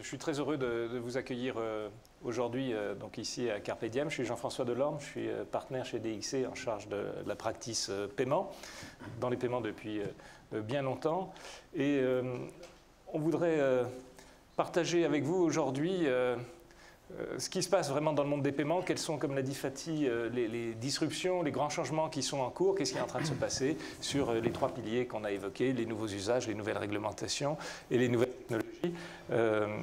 Je suis très heureux de vous accueillir aujourd'hui donc ici à Carpe Diem. Je suis Jean-François Delorme, je suis partenaire chez DXC en charge de la practice paiement, dans les paiements depuis bien longtemps. Et on voudrait partager avec vous aujourd'hui ce qui se passe vraiment dans le monde des paiements, quelles sont, comme l'a dit Fatih, les disruptions, les grands changements qui sont en cours, qu'est-ce qui est en train de se passer sur les trois piliers qu'on a évoqués, les nouveaux usages, les nouvelles réglementations et les nouvelles technologies,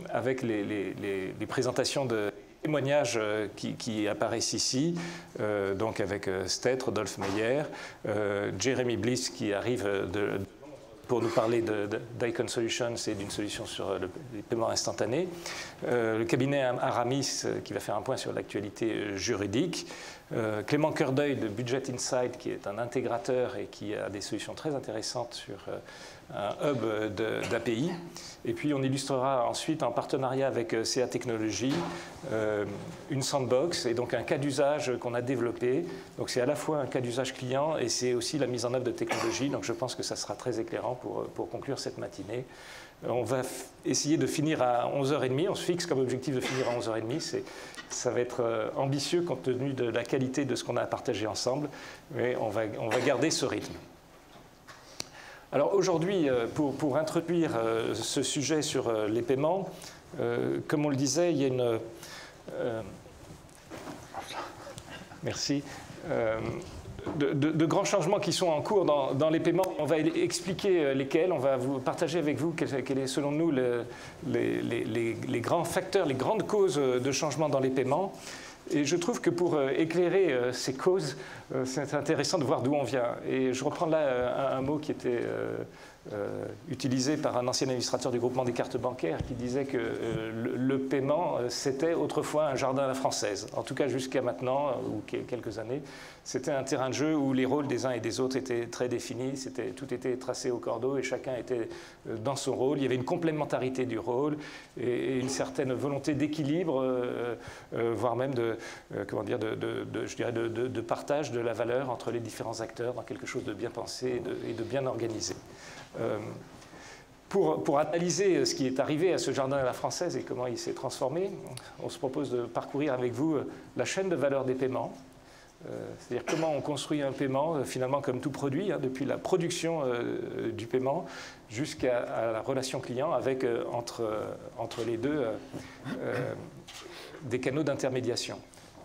avec les présentations de témoignages qui apparaissent ici, donc avec Stett, Rodolphe Meyer, Jeremy Bliss qui arrive pour nous parler d'Icon Solutions et d'une solution sur les paiements instantanés. Le cabinet Aramis qui va faire un point sur l'actualité juridique. Clément Cœurdeuil de Budget Insight qui est un intégrateur et qui a des solutions très intéressantes sur un hub d'API. Et puis on illustrera ensuite en partenariat avec CA Technologies une sandbox et donc un cas d'usage qu'on a développé. Donc c'est à la fois un cas d'usage client et c'est aussi la mise en œuvre de technologie. Donc je pense que ça sera très éclairant pour conclure cette matinée. On va essayer de finir à 11h30. On se fixe comme objectif de finir à 11h30. Ça va être ambitieux compte tenu de la qualité de ce qu'on a partagé ensemble. Mais on va garder ce rythme. Alors aujourd'hui, pour introduire ce sujet sur les paiements, comme on le disait, il y a une... merci. De grands changements qui sont en cours dans les paiements. On va expliquer lesquels, on va vous partager avec vous quels est selon nous les grands facteurs, les grandes causes de changement dans les paiements. Et je trouve que pour éclairer ces causes, c'est intéressant de voir d'où on vient. Et je reprends là un mot qui était utilisé par un ancien administrateur du groupement des cartes bancaires qui disait que le paiement, c'était autrefois un jardin à la française. En tout cas, jusqu'à maintenant, ou quelques années, c'était un terrain de jeu où les rôles des uns et des autres étaient très définis, tout était tracé au cordeau et chacun était dans son rôle. Il y avait une complémentarité du rôle et une certaine volonté d'équilibre, voire même de partage de la valeur entre les différents acteurs dans quelque chose de bien pensé et de bien organisé. Pour analyser ce qui est arrivé à ce jardin à la française et comment il s'est transformé, on se propose de parcourir avec vous la chaîne de valeur des paiements, c'est-à-dire comment on construit un paiement, finalement comme tout produit, depuis la production du paiement jusqu'à la relation client avec, entre les deux, des canaux d'intermédiation.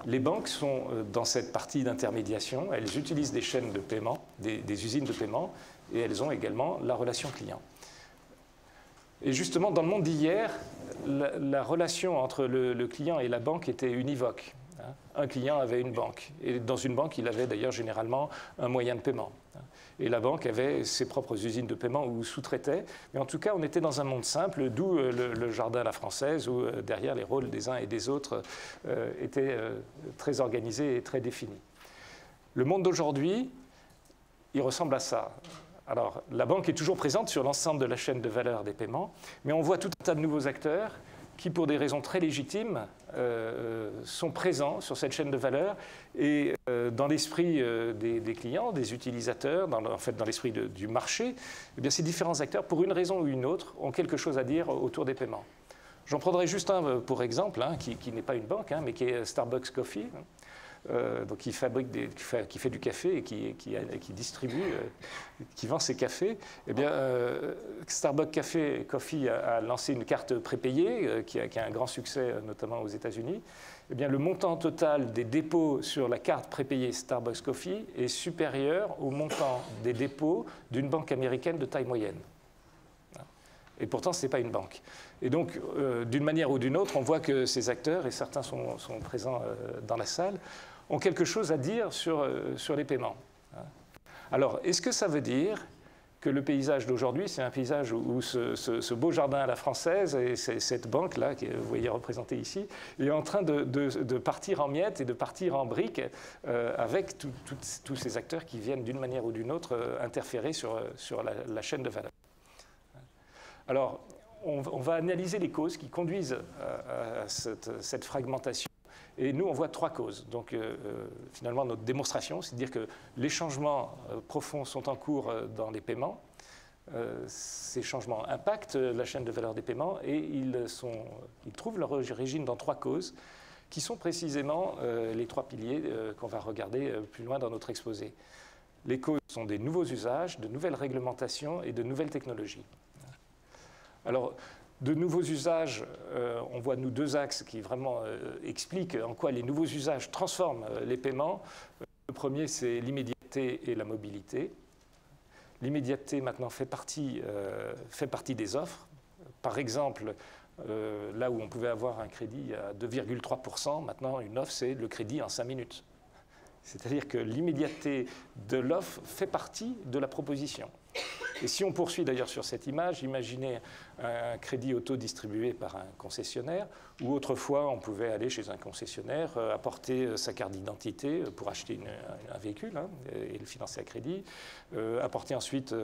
Les banques sont dans cette partie d'intermédiation, elles utilisent des chaînes de paiement, des usines de paiement, et elles ont également la relation client. Et justement, dans le monde d'hier, la relation entre le client et la banque était univoque. Un client avait une banque, et dans une banque, il avait d'ailleurs généralement un moyen de paiement. Et la banque avait ses propres usines de paiement ou sous-traitait, mais en tout cas, on était dans un monde simple, d'où le jardin à la française, où derrière les rôles des uns et des autres étaient très organisés et très définis. Le monde d'aujourd'hui, il ressemble à ça. Alors, la banque est toujours présente sur l'ensemble de la chaîne de valeur des paiements, mais on voit tout un tas de nouveaux acteurs qui, pour des raisons très légitimes, sont présents sur cette chaîne de valeur et dans l'esprit des clients, des utilisateurs, en fait dans l'esprit du marché, eh bien, ces différents acteurs, pour une raison ou une autre, ont quelque chose à dire autour des paiements. J'en prendrai juste un pour exemple, qui n'est pas une banque, mais qui est Starbucks Coffee. Donc qui fait du café et qui distribue, qui vend ses cafés. Eh bien, Starbucks Coffee a lancé une carte prépayée qui a un grand succès, notamment aux États-Unis. Eh bien, le montant total des dépôts sur la carte prépayée Starbucks Coffee est supérieur au montant des dépôts d'une banque américaine de taille moyenne. Et pourtant, ce n'est pas une banque. Et donc, d'une manière ou d'une autre, on voit que ces acteurs, et certains sont présents dans la salle, ont quelque chose à dire sur les paiements. Alors, est-ce que ça veut dire que le paysage d'aujourd'hui, c'est un paysage où ce beau jardin à la française et cette banque-là, que vous voyez représentée ici, est en train de partir en miettes et de partir en briques avec tous ces acteurs qui viennent d'une manière ou d'une autre interférer sur la chaîne de valeur. Alors, on va analyser les causes qui conduisent à cette fragmentation. Et nous, on voit trois causes. Donc, finalement, notre démonstration, c'est de dire que les changements profonds sont en cours dans les paiements. ces changements impactent la chaîne de valeur des paiements et ils trouvent leur origine dans 3 causes qui sont précisément les 3 piliers qu'on va regarder plus loin dans notre exposé. Les causes sont des nouveaux usages, de nouvelles réglementations et de nouvelles technologies. Alors, de nouveaux usages, on voit nous 2 axes qui vraiment expliquent en quoi les nouveaux usages transforment les paiements. Le premier, c'est l'immédiateté et la mobilité. L'immédiateté, maintenant, fait partie des offres. Par exemple, là où on pouvait avoir un crédit à 2,3%, maintenant, une offre, c'est le crédit en 5 minutes. C'est-à-dire que l'immédiateté de l'offre fait partie de la proposition. Et si on poursuit d'ailleurs sur cette image, imaginez un crédit auto distribué par un concessionnaire, où autrefois on pouvait aller chez un concessionnaire, apporter sa carte d'identité pour acheter un véhicule et le financer à crédit, apporter ensuite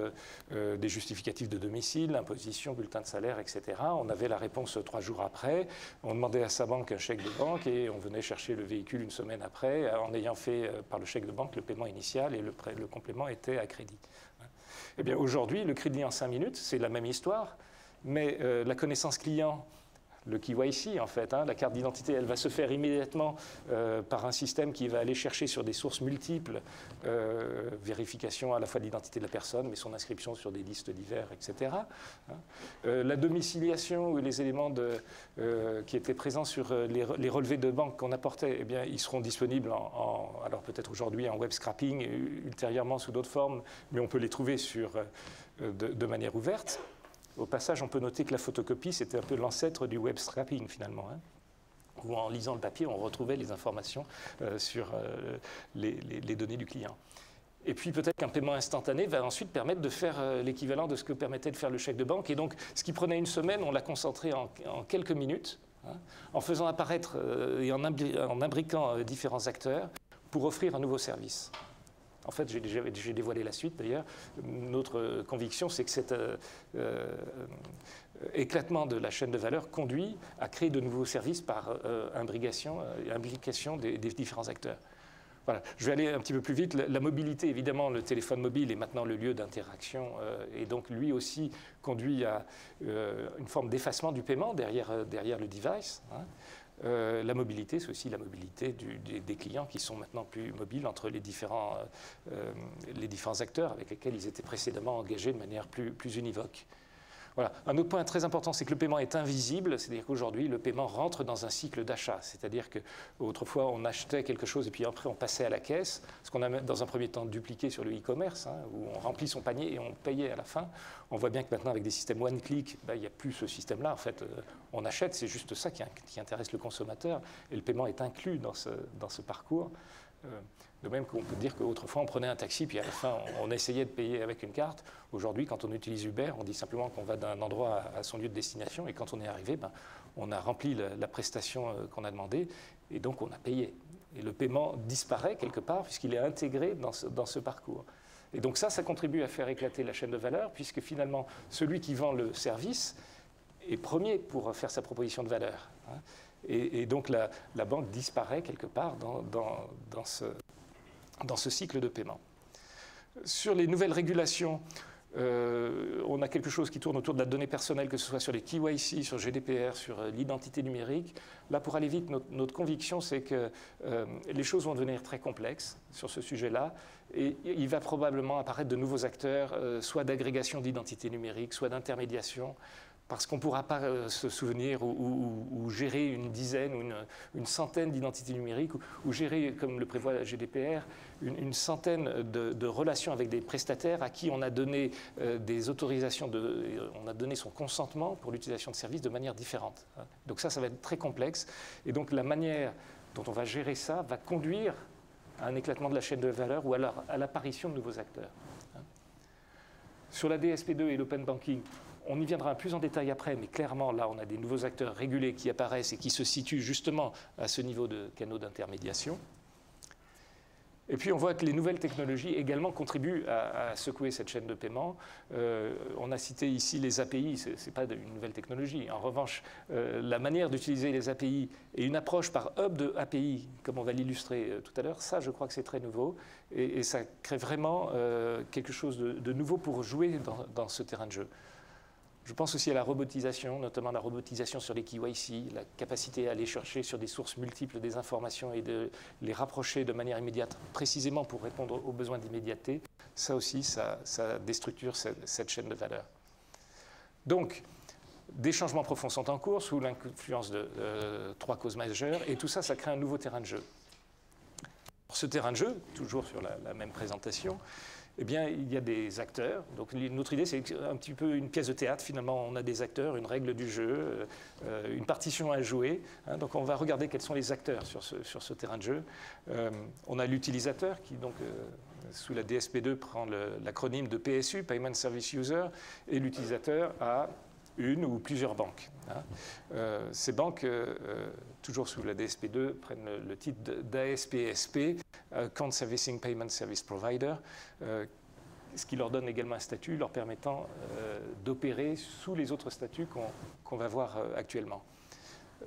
des justificatifs de domicile, imposition, bulletin de salaire, etc. On avait la réponse 3 jours après, on demandait à sa banque un chèque de banque et on venait chercher le véhicule une semaine après en ayant fait par le chèque de banque le paiement initial et le complément était à crédit. Eh bien, aujourd'hui, le crédit en 5 minutes, c'est la même histoire, mais la connaissance client, le KYC en fait, la carte d'identité, elle va se faire immédiatement par un système qui va aller chercher sur des sources multiples, vérification à la fois de l'identité de la personne, mais son inscription sur des listes divers, etc. La domiciliation ou les éléments qui étaient présents sur les relevés de banque qu'on apportait, eh bien, ils seront disponibles alors peut-être aujourd'hui en web scrapping, ultérieurement sous d'autres formes, mais on peut les trouver de manière ouverte. Au passage, on peut noter que la photocopie, c'était un peu l'ancêtre du web scrapping, finalement, où en lisant le papier, on retrouvait les informations sur les données du client. Et puis peut-être qu'un paiement instantané va ensuite permettre de faire l'équivalent de ce que permettait de faire le chèque de banque. Et donc, ce qui prenait une semaine, on l'a concentré en quelques minutes, en faisant apparaître et en imbriquant différents acteurs pour offrir un nouveau service. En fait, j'ai dévoilé la suite d'ailleurs. Notre conviction, c'est que cet éclatement de la chaîne de valeur conduit à créer de nouveaux services par imbrication des différents acteurs. Voilà. Je vais aller un petit peu plus vite. La mobilité, évidemment, le téléphone mobile est maintenant le lieu d'interaction et donc lui aussi conduit à une forme d'effacement du paiement derrière le device. La mobilité, c'est aussi la mobilité des clients qui sont maintenant plus mobiles entre les différents acteurs avec lesquels ils étaient précédemment engagés de manière plus univoque. Voilà. Un autre point très important, c'est que le paiement est invisible, c'est-à-dire qu'aujourd'hui, le paiement rentre dans un cycle d'achat. C'est-à-dire qu'autrefois, on achetait quelque chose et puis après, on passait à la caisse, ce qu'on a dans un premier temps dupliqué sur le e-commerce, où on remplit son panier et on payait à la fin. On voit bien que maintenant, avec des systèmes one-click, il n'y a plus ce système-là. En fait, on achète, c'est juste ça qui intéresse le consommateur, et le paiement est inclus dans ce parcours. De même qu'on peut dire qu'autrefois on prenait un taxi puis à la fin on essayait de payer avec une carte. Aujourd'hui, quand on utilise Uber, on dit simplement qu'on va d'un endroit à son lieu de destination et quand on est arrivé, on a rempli la prestation qu'on a demandée et donc on a payé. Et le paiement disparaît quelque part puisqu'il est intégré dans ce parcours. Et donc ça contribue à faire éclater la chaîne de valeur puisque finalement celui qui vend le service est premier pour faire sa proposition de valeur. Et donc la banque disparaît quelque part dans ce cycle de paiement. Sur les nouvelles régulations, on a quelque chose qui tourne autour de la donnée personnelle, que ce soit sur les KYC, sur GDPR, sur l'identité numérique. Là, pour aller vite, notre conviction, c'est que les choses vont devenir très complexes sur ce sujet-là. Et il va probablement apparaître de nouveaux acteurs, soit d'agrégation d'identité numérique, soit d'intermédiation, parce qu'on ne pourra pas se souvenir ou gérer une dizaine ou une centaine d'identités numériques ou gérer, comme le prévoit la GDPR, une centaine de relations avec des prestataires à qui on a donné des autorisations, on a donné son consentement pour l'utilisation de services de manière différente. Donc ça va être très complexe. Et donc la manière dont on va gérer ça va conduire à un éclatement de la chaîne de valeur ou alors à l'apparition de nouveaux acteurs. Sur la DSP2 et l'open banking, on y viendra plus en détail après, mais clairement, là, on a des nouveaux acteurs régulés qui apparaissent et qui se situent justement à ce niveau de canaux d'intermédiation. Et puis on voit que les nouvelles technologies également contribuent à secouer cette chaîne de paiement. On a cité ici les API, ce n'est pas une nouvelle technologie. En revanche, la manière d'utiliser les API et une approche par hub de API, comme on va l'illustrer tout à l'heure, ça je crois que c'est très nouveau et ça crée vraiment quelque chose de nouveau pour jouer dans ce terrain de jeu. Je pense aussi à la robotisation, notamment la robotisation sur les KYC, la capacité à aller chercher sur des sources multiples des informations et de les rapprocher de manière immédiate, précisément pour répondre aux besoins d'immédiateté. Ça aussi, ça déstructure cette chaîne de valeur. Donc, des changements profonds sont en cours sous l'influence de trois causes majeures, et tout ça, ça crée un nouveau terrain de jeu. Pour ce terrain de jeu, toujours sur la même présentation, eh bien, il y a des acteurs. Donc, notre idée, c'est un petit peu une pièce de théâtre. Finalement, on a des acteurs, une règle du jeu, une partition à jouer. Hein, donc, on va regarder quels sont les acteurs sur ce terrain de jeu. On a l'utilisateur qui, donc, sous la DSP2, prend l'acronyme de PSU, Payment Service User, et l'utilisateur a une ou plusieurs banques. Hein. Ces banques, toujours sous la DSP2, prennent le titre d'ASPSP, Account Servicing Payment Service Provider, ce qui leur donne également un statut leur permettant d'opérer sous les autres statuts qu'on va voir actuellement.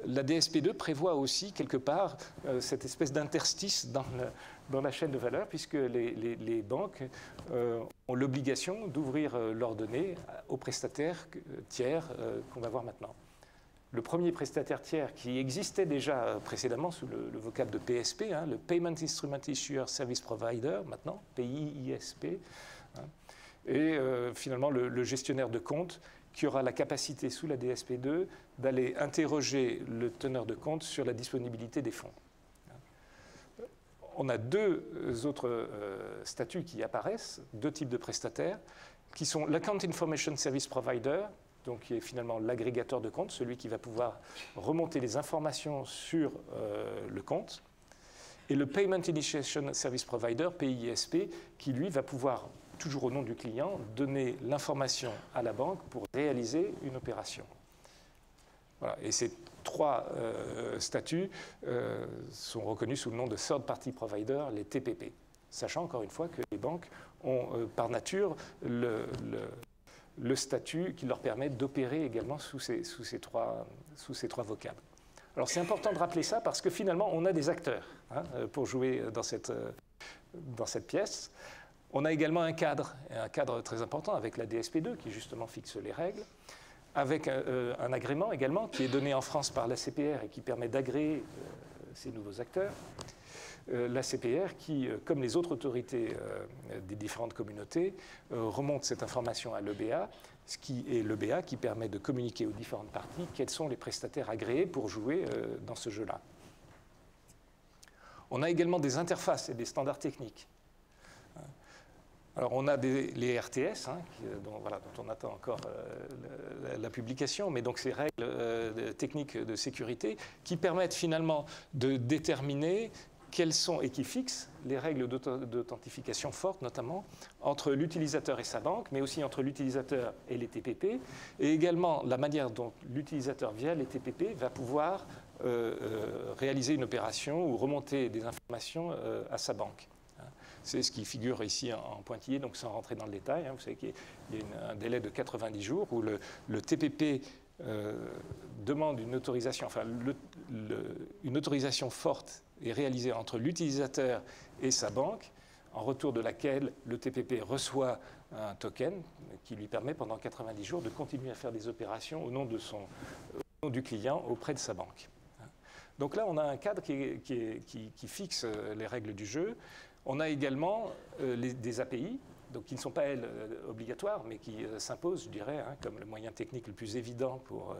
La DSP2 prévoit aussi, quelque part, cette espèce d'interstice dans la chaîne de valeur, puisque les banques ont l'obligation d'ouvrir leurs données aux prestataires tiers qu'on va voir maintenant. Le premier prestataire tiers qui existait déjà précédemment sous le vocable de PSP, hein, le Payment Instrument Issuer Service Provider, maintenant, PIISP, hein, et finalement le gestionnaire de compte qui aura la capacité sous la DSP2 d'aller interroger le teneur de compte sur la disponibilité des fonds. On a deux autres statuts qui apparaissent, deux types de prestataires, qui sont l'Account Information Service Provider, donc qui est finalement l'agrégateur de compte, celui qui va pouvoir remonter les informations sur le compte, et le Payment Initiation Service Provider, PISP, qui lui va pouvoir, toujours au nom du client, donner l'information à la banque pour réaliser une opération. Voilà. Et ces trois statuts sont reconnus sous le nom de Third Party Provider, les TPP, sachant encore une fois que les banques ont par nature le statut qui leur permet d'opérer également sous ces trois vocables. Alors c'est important de rappeler ça parce que finalement on a des acteurs hein, pour jouer dans cette pièce. On a également un cadre très important avec la DSP2 qui justement fixe les règles, avec un agrément également qui est donné en France par la CPR et qui permet d'agréer ces nouveaux acteurs. La CPR qui, comme les autres autorités des différentes communautés, remonte cette information à l'EBA, ce qui est l'EBA qui permet de communiquer aux différentes parties quels sont les prestataires agréés pour jouer dans ce jeu-là. On a également des interfaces et des standards techniques. Alors on a les RTS, hein, dont on attend encore la publication, mais donc ces règles techniques de sécurité qui permettent finalement de déterminer quelles sont, et qui fixent les règles d'authentification fortes, notamment entre l'utilisateur et sa banque, mais aussi entre l'utilisateur et les TPP, et également la manière dont l'utilisateur, via les TPP, va pouvoir réaliser une opération ou remonter des informations à sa banque. C'est ce qui figure ici en pointillé, donc sans rentrer dans le détail. Hein, vous savez qu'il y a un délai de 90 jours où le TPP demande une autorisation, enfin une autorisation forte est réalisée entre l'utilisateur et sa banque, en retour de laquelle le TPP reçoit un token qui lui permet pendant 90 jours de continuer à faire des opérations au nom du client auprès de sa banque. Donc là, on a un cadre qui fixe les règles du jeu. On a également des API, donc qui ne sont pas, elles, obligatoires, mais qui s'imposent, je dirais, hein, comme le moyen technique le plus évident pour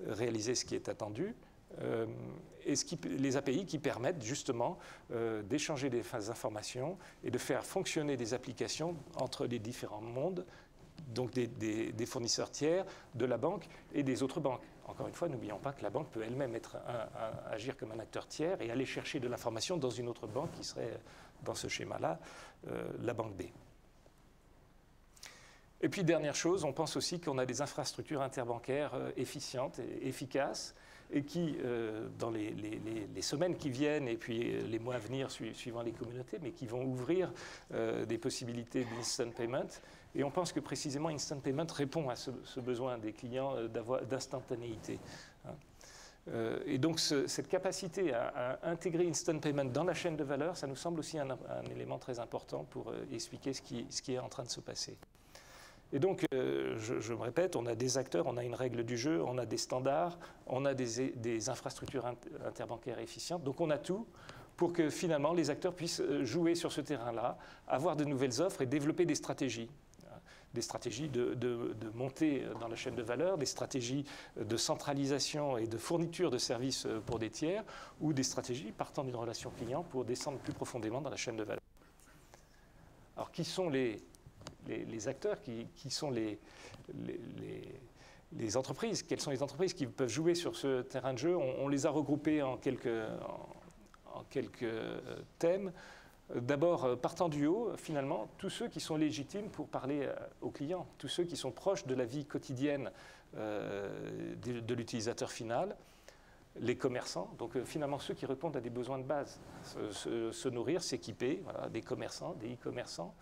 réaliser ce qui est attendu. Et les API qui permettent justement d'échanger des informations et de faire fonctionner des applications entre les différents mondes, donc des fournisseurs tiers, de la banque et des autres banques. Encore une fois, n'oublions pas que la banque peut elle-même agir comme un acteur tiers et aller chercher de l'information dans une autre banque qui serait, dans ce schéma-là, la banque B. Et puis, dernière chose, on pense aussi qu'on a des infrastructures interbancaires efficientes et efficaces et qui, dans les semaines qui viennent et puis les mois à venir, suivant les communautés, mais qui vont ouvrir des possibilités d'instant payment. Et on pense que précisément instant payment répond à ce besoin des clients d'instantanéité. Et donc cette capacité à intégrer instant payment dans la chaîne de valeur, ça nous semble aussi un élément très important pour expliquer ce qui est en train de se passer. Et donc, je me répète, on a des acteurs, on a une règle du jeu, on a des standards, on a des infrastructures interbancaires efficientes. Donc on a tout pour que finalement les acteurs puissent jouer sur ce terrain-là, avoir de nouvelles offres et développer des stratégies. Des stratégies de montée dans la chaîne de valeur, des stratégies de centralisation et de fourniture de services pour des tiers, ou des stratégies partant d'une relation client pour descendre plus profondément dans la chaîne de valeur. Alors, qui sont les acteurs, qui sont les entreprises? Quelles sont les entreprises qui peuvent jouer sur ce terrain de jeu? On les a regroupées en quelques thèmes. D'abord, partant du haut, finalement, tous ceux qui sont légitimes pour parler aux clients, tous ceux qui sont proches de la vie quotidienne de l'utilisateur final, les commerçants, donc finalement ceux qui répondent à des besoins de base, se nourrir, s'équiper, voilà, des commerçants, des e-commerçants,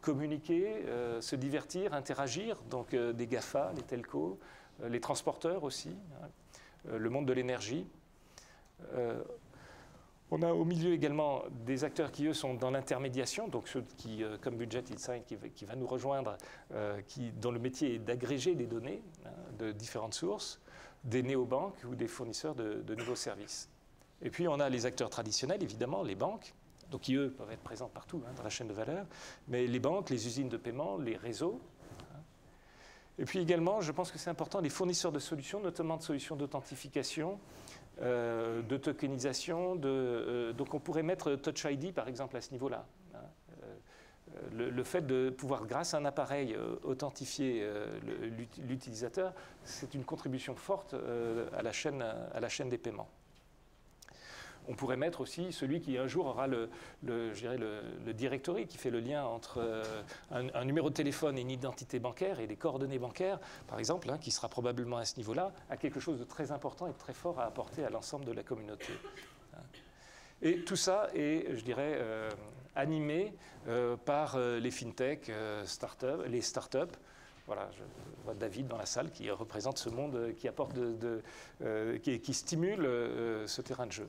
communiquer, se divertir, interagir, donc des GAFA, les telcos, les transporteurs aussi, hein, le monde de l'énergie. On a au milieu également des acteurs qui, eux, sont dans l'intermédiation, donc ceux qui, comme Budget Insight, qui va nous rejoindre, dont le métier est d'agréger des données hein, de différentes sources, des néobanques ou des fournisseurs de nouveaux services. Et puis, on a les acteurs traditionnels, évidemment, les banques, donc qui, eux, peuvent être présents partout hein, dans la chaîne de valeur, mais les banques, les usines de paiement, les réseaux. Hein. Et puis également, je pense que c'est important, les fournisseurs de solutions, notamment de solutions d'authentification, de tokenisation, donc on pourrait mettre Touch ID par exemple à ce niveau-là. Hein. Le fait de pouvoir, grâce à un appareil, authentifier l'utilisateur, c'est une contribution forte à la chaîne des paiements. On pourrait mettre aussi celui qui un jour aura le directory qui fait le lien entre un numéro de téléphone et une identité bancaire et des coordonnées bancaires, par exemple, hein, qui sera probablement à ce niveau-là, a quelque chose de très important et de très fort à apporter à l'ensemble de la communauté. Et tout ça est, je dirais, animé par les fintech, les startups. Voilà, je vois David dans la salle qui représente ce monde qui apporte qui stimule ce terrain de jeu.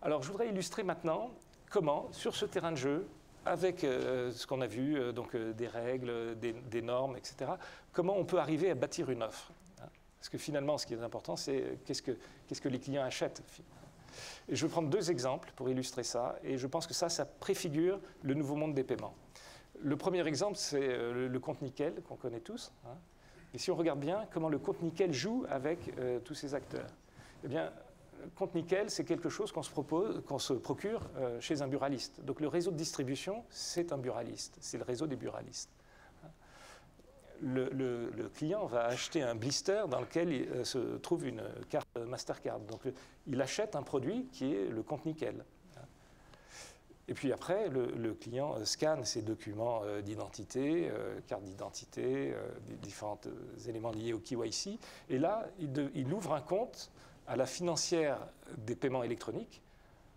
Alors, je voudrais illustrer maintenant comment, sur ce terrain de jeu, avec ce qu'on a vu, donc des règles, des normes, etc., comment on peut arriver à bâtir une offre. Hein. Parce que finalement, ce qui est important, c'est qu'est-ce que les clients achètent. Et je vais prendre deux exemples pour illustrer ça, et je pense que ça préfigure le nouveau monde des paiements. Le premier exemple, c'est le compte nickel, qu'on connaît tous. Hein. Et si on regarde bien comment le compte nickel joue avec tous ces acteurs, eh bien, le compte nickel, c'est quelque chose qu'on se procure chez un buraliste. Donc le réseau de distribution, c'est un buraliste, c'est le réseau des buralistes. Le client va acheter un blister dans lequel se trouve une carte Mastercard. Donc il achète un produit qui est le compte nickel. Et puis après, le client scanne ses documents d'identité, carte d'identité, différents éléments liés au KYC. Et là, il ouvre un compte à la financière des paiements électroniques.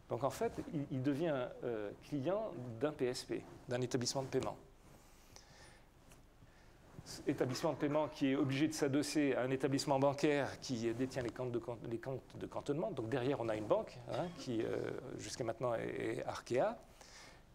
Donc en fait, il devient client d'un PSP, d'un établissement de paiement. Établissement de paiement qui est obligé de s'adosser à un établissement bancaire qui détient les comptes de cantonnement. Donc derrière, on a une banque hein, qui, jusqu'à maintenant, est Arkea,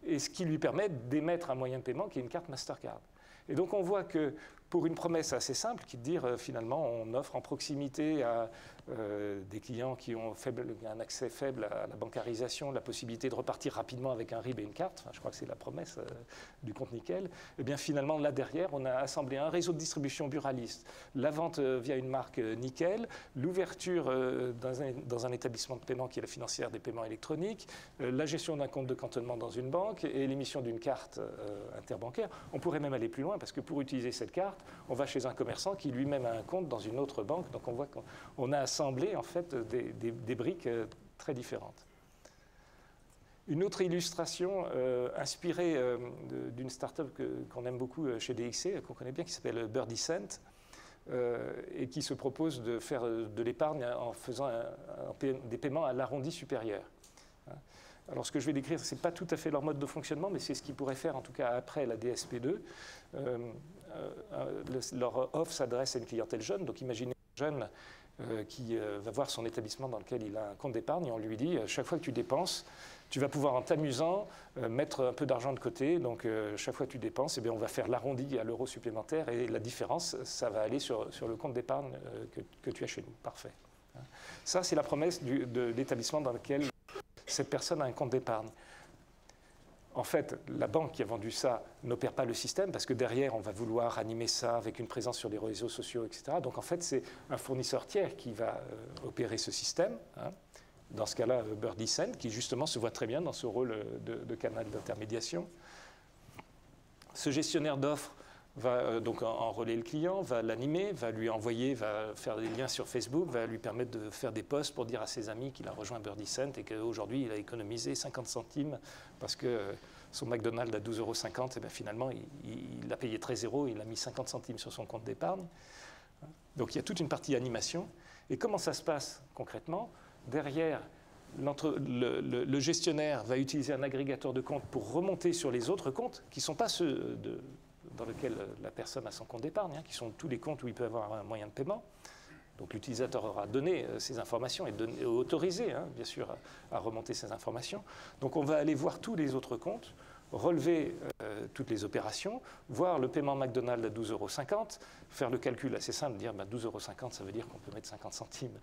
et ce qui lui permet d'émettre un moyen de paiement qui est une carte Mastercard. Et donc on voit que pour une promesse assez simple, qui est de dire finalement on offre en proximité à des clients qui ont un accès faible à la bancarisation, la possibilité de repartir rapidement avec un RIB et une carte, enfin, je crois que c'est la promesse du compte nickel, et bien finalement là derrière on a assemblé un réseau de distribution buraliste, la vente via une marque nickel, l'ouverture dans un établissement de paiement qui est la financière des paiements électroniques, la gestion d'un compte de cantonnement dans une banque et l'émission d'une carte interbancaire. On pourrait même aller plus loin parce que pour utiliser cette carte, on va chez un commerçant qui lui-même a un compte dans une autre banque. Donc on voit qu'on a assemblé en fait des briques très différentes. Une autre illustration inspirée d'une start-up qu'on aime beaucoup chez DXC, qu'on connaît bien, qui s'appelle Birdie Cent. et qui se propose de faire de l'épargne en faisant des paiements à l'arrondi supérieur. Alors ce que je vais décrire, ce n'est pas tout à fait leur mode de fonctionnement, mais c'est ce qu'ils pourraient faire en tout cas après la DSP2. Leur offre s'adresse à une clientèle jeune, donc imaginez un jeune qui va voir son établissement dans lequel il a un compte d'épargne et on lui dit chaque fois que tu dépenses, tu vas pouvoir en t'amusant mettre un peu d'argent de côté, donc chaque fois que tu dépenses, eh bien, on va faire l'arrondi à l'euro supplémentaire et la différence, ça va aller sur le compte d'épargne que tu as chez nous. Parfait. Ça, c'est la promesse de l'établissement dans lequel cette personne a un compte d'épargne. En fait, la banque qui a vendu ça n'opère pas le système parce que derrière, on va vouloir animer ça avec une présence sur les réseaux sociaux, etc. Donc en fait, c'est un fournisseur tiers qui va opérer ce système. Dans ce cas-là, Birdie Send, qui justement se voit très bien dans ce rôle de canal d'intermédiation. Ce gestionnaire d'offres va donc enrôler le client, va l'animer, va lui envoyer, va faire des liens sur Facebook, va lui permettre de faire des posts pour dire à ses amis qu'il a rejoint Birdie Send et qu'aujourd'hui, il a économisé 50 centimes parce que son McDonald's à 12,50 €, et bien finalement, il a payé 13 €, il a mis 50 centimes sur son compte d'épargne. Donc il y a toute une partie animation. Et comment ça se passe concrètement? Derrière, le gestionnaire va utiliser un agrégateur de comptes pour remonter sur les autres comptes qui ne sont pas ceux dans lesquels la personne a son compte d'épargne, qui sont tous les comptes où il peut avoir un moyen de paiement. Donc l'utilisateur aura donné ces informations et autorisé, bien sûr, à remonter ces informations. Donc on va aller voir tous les autres comptes, relever toutes les opérations, voir le paiement McDonald's à 12,50 €, faire le calcul assez simple, dire 12,50 €, ça veut dire qu'on peut mettre 50 centimes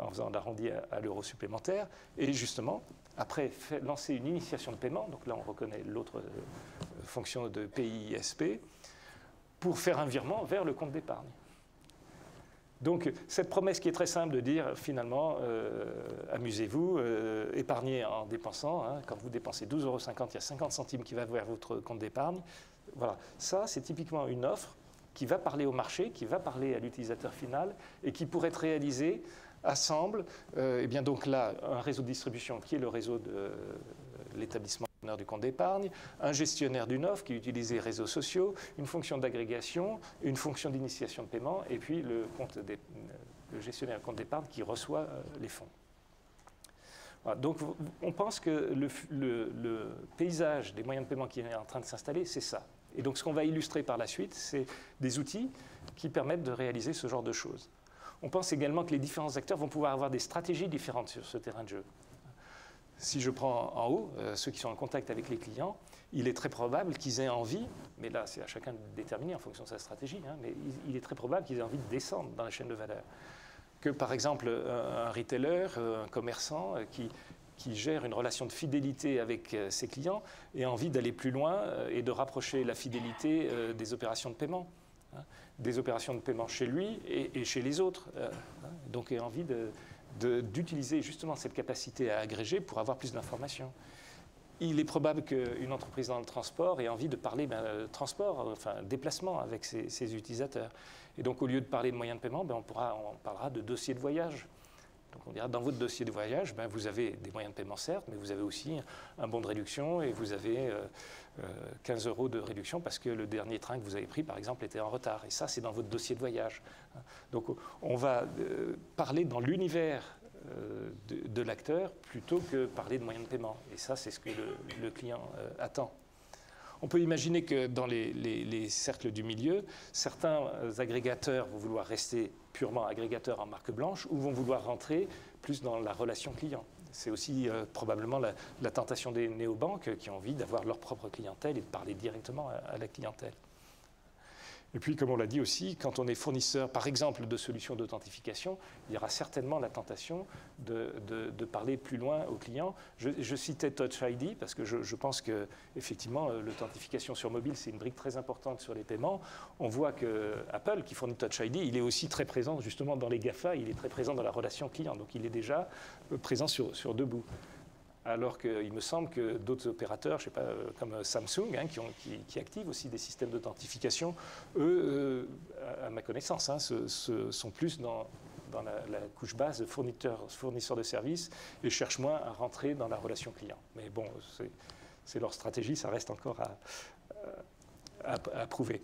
en faisant l'arrondi à l'euro supplémentaire, et justement, après, lancer une initiation de paiement, donc là on reconnaît l'autre fonction de PISP, pour faire un virement vers le compte d'épargne. Donc, cette promesse qui est très simple de dire, finalement, amusez-vous, épargnez en dépensant. Quand vous dépensez 12,50 €, il y a 50 centimes qui va vers votre compte d'épargne. Voilà. Ça, c'est typiquement une offre qui va parler au marché, qui va parler à l'utilisateur final et qui pourrait être réalisée, assemble, et bien donc là, un réseau de distribution qui est le réseau de l'établissement du compte d'épargne, un gestionnaire d'une offre qui utilise les réseaux sociaux, une fonction d'agrégation, une fonction d'initiation de paiement, et puis le gestionnaire de compte d'épargne qui reçoit les fonds. Voilà, donc on pense que le paysage des moyens de paiement qui est en train de s'installer, c'est ça. Et donc ce qu'on va illustrer par la suite, c'est des outils qui permettent de réaliser ce genre de choses. On pense également que les différents acteurs vont pouvoir avoir des stratégies différentes sur ce terrain de jeu. Si je prends en haut ceux qui sont en contact avec les clients, il est très probable qu'ils aient envie, mais là c'est à chacun de déterminer en fonction de sa stratégie, mais il est très probable qu'ils aient envie de descendre dans la chaîne de valeur. Que par exemple un retailer, un commerçant qui gère une relation de fidélité avec ses clients ait envie d'aller plus loin et de rapprocher la fidélité des opérations de paiement. Des opérations de paiement chez lui et chez les autres. Donc ait envie d'utiliser justement cette capacité à agréger pour avoir plus d'informations. Il est probable qu'une entreprise dans le transport ait envie de parler transport, enfin déplacement avec ses utilisateurs. Et donc au lieu de parler de moyens de paiement, on parlera de dossier de voyage. Donc on dira dans votre dossier de voyage, vous avez des moyens de paiement certes, mais vous avez aussi un bon de réduction et vous avez 15 € de réduction parce que le dernier train que vous avez pris, par exemple, était en retard. Et ça, c'est dans votre dossier de voyage. Donc on va parler dans l'univers de l'acteur plutôt que parler de moyens de paiement. Et ça, c'est ce que le client attend. On peut imaginer que dans les cercles du milieu, certains agrégateurs vont vouloir rester purement agrégateurs en marque blanche ou vont vouloir rentrer plus dans la relation client. C'est aussi probablement la tentation des néobanques qui ont envie d'avoir leur propre clientèle et de parler directement à la clientèle. Et puis, comme on l'a dit aussi, quand on est fournisseur, par exemple, de solutions d'authentification, il y aura certainement la tentation de parler plus loin aux clients. Je citais Touch ID parce que je pense qu'effectivement, l'authentification sur mobile, c'est une brique très importante sur les paiements. On voit que Apple, qui fournit Touch ID, il est aussi très présent justement dans les GAFA, il est très présent dans la relation client. Donc, il est déjà présent sur deux bouts. Alors qu'il me semble que d'autres opérateurs, je sais pas, comme Samsung, qui activent aussi des systèmes d'authentification, eux, à ma connaissance, sont plus dans la couche base fournisseurs de services et cherchent moins à rentrer dans la relation client. Mais bon, c'est leur stratégie, ça reste encore à prouver.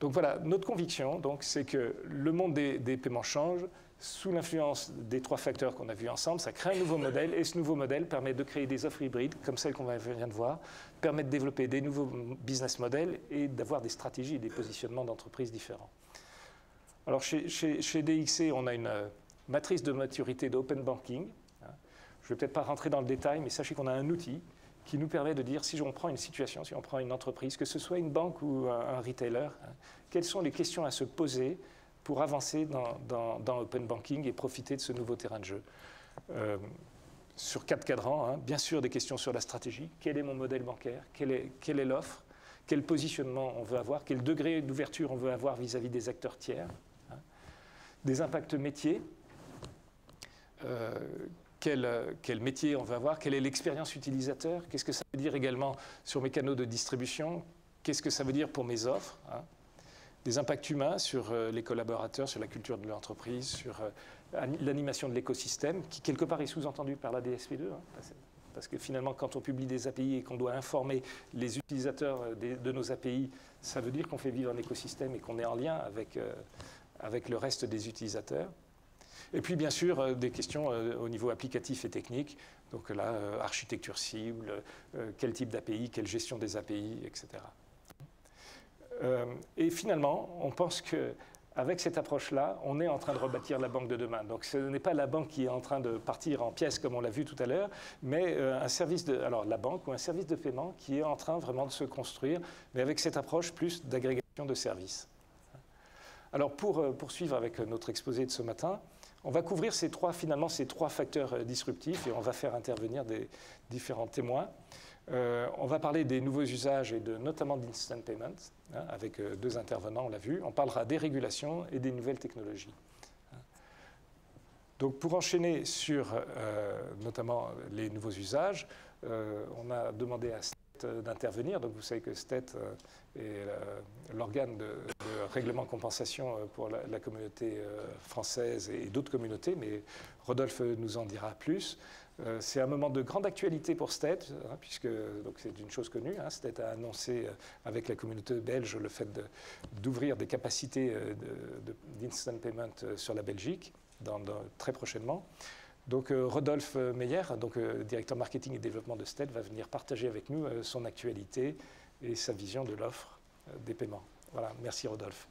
Donc Donc voilà, notre conviction, c'est que le monde des paiements change sous l'influence des 3 facteurs qu'on a vus ensemble. Ça crée un nouveau modèle et ce nouveau modèle permet de créer des offres hybrides comme celles qu'on vient de voir, permet de développer des nouveaux business models et d'avoir des stratégies et des positionnements d'entreprises différents. Alors chez DXC, on a une matrice de maturité d'open banking. Je ne vais peut-être pas rentrer dans le détail, mais sachez qu'on a un outil qui nous permet de dire, si on prend une situation, si on prend une entreprise, que ce soit une banque ou un retailer, quelles sont les questions à se poser pour avancer dans Open Banking et profiter de ce nouveau terrain de jeu. Sur 4 cadrans, bien sûr des questions sur la stratégie, quel est mon modèle bancaire, quelle est l'offre, quel positionnement on veut avoir, quel degré d'ouverture on veut avoir vis-à-vis des acteurs tiers, des impacts métiers, quel métier on veut avoir, quelle est l'expérience utilisateur, qu'est-ce que ça veut dire également sur mes canaux de distribution, qu'est-ce que ça veut dire pour mes offres, des impacts humains sur les collaborateurs, sur la culture de l'entreprise, sur l'animation de l'écosystème, qui quelque part est sous-entendu par la DSP2, parce que finalement, quand on publie des API et qu'on doit informer les utilisateurs de nos API, ça veut dire qu'on fait vivre un écosystème et qu'on est en lien avec le reste des utilisateurs. Et puis, bien sûr, des questions au niveau applicatif et technique. Donc là, architecture cible, quel type d'API, quelle gestion des API, etc. Et finalement, on pense qu'avec cette approche-là, on est en train de rebâtir la banque de demain. Donc ce n'est pas la banque qui est en train de partir en pièces, comme on l'a vu tout à l'heure, mais un service la banque ou un service de paiement qui est en train vraiment de se construire, mais avec cette approche plus d'agrégation de services. Alors pour poursuivre avec notre exposé de ce matin, on va couvrir ces trois facteurs disruptifs et on va faire intervenir des différents témoins. On va parler des nouveaux usages et notamment d'instant payment, avec 2 intervenants, on l'a vu. On parlera des régulations et des nouvelles technologies. Donc pour enchaîner sur notamment les nouveaux usages, on a demandé à STET d'intervenir. Donc vous savez que STET est l'organe de règlement compensation pour la communauté française et d'autres communautés, mais Rodolphe nous en dira plus. C'est un moment de grande actualité pour STET, puisque c'est une chose connue. STET a annoncé avec la communauté belge le fait d'ouvrir des capacités d'instant payment sur la Belgique très prochainement. Donc Rodolphe Meyer, directeur marketing et développement de STET, va venir partager avec nous son actualité et sa vision de l'offre des paiements. Voilà, merci Rodolphe.